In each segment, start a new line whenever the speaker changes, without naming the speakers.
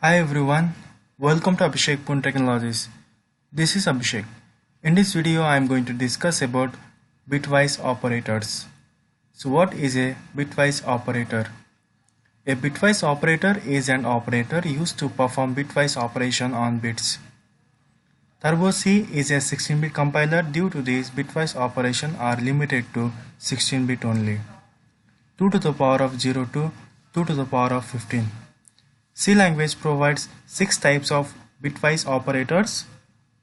Hi everyone, welcome to Abhishek Pun Technologies. This is Abhishek. In this video I am going to discuss about bitwise operators. So what is a bitwise operator? A bitwise operator is an operator used to perform bitwise operation on bits. Turbo C is a 16-bit compiler. Due to this, bitwise operations are limited to 16-bit only. 2 to the power of 0 to 2 to the power of 15. C language provides 6 types of bitwise operators.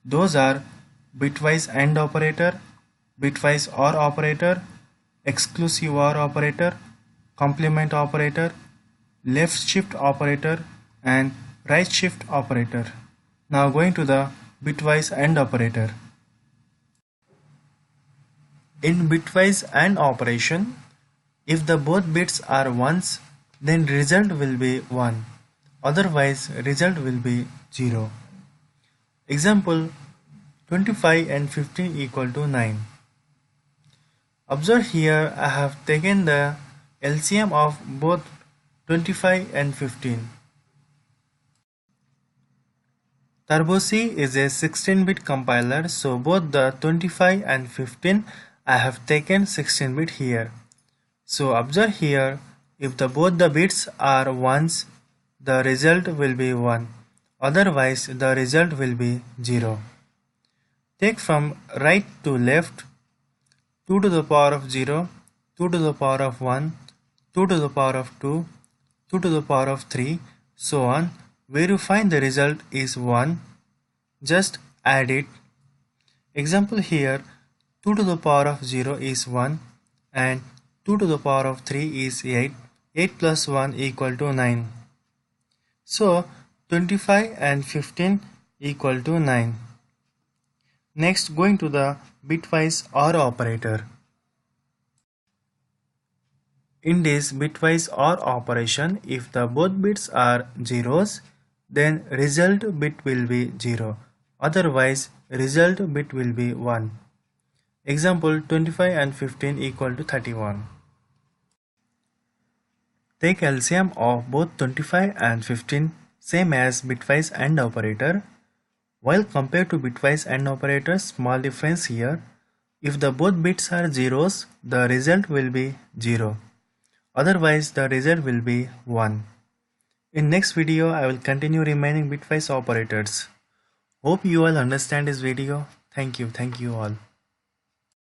Those are Bitwise and Operator, Bitwise or Operator, Exclusive or Operator, Complement Operator, Left Shift Operator and Right Shift Operator. Now going to the Bitwise and Operator. In bitwise AND operation, if the both bits are ones, then result will be 1. Otherwise, result will be 0. Example 25 and 15 equal to 9. Observe here I have taken the LCM of both 25 and 15. Turbo C is a 16-bit compiler, so both the 25 and 15 I have taken 16-bit here. So observe here, if both the bits are ones, the result will be 1. Otherwise, the result will be 0. Take from right to left, 2 to the power of 0, 2 to the power of 1, 2 to the power of 2, 2 to the power of 3, so on. Where you find the result is 1, just add it. Example here, 2 to the power of 0 is 1 and 2 to the power of 3 is 8. 8 plus 1 equal to 9. So 25 and 15 equal to 9. Next, going to the bitwise OR operator. In this bitwise OR operation, if the both bits are zeros, then result bit will be 0. Otherwise, result bit will be 1. Example 25 and 15 equal to 31. Take LCM of both 25 and 15, same as bitwise AND operator. While compared to bitwise AND operator, small difference here. If the both bits are zeros, the result will be 0. Otherwise, the result will be 1. In next video, I will continue remaining bitwise operators. Hope you all understand this video. Thank you all.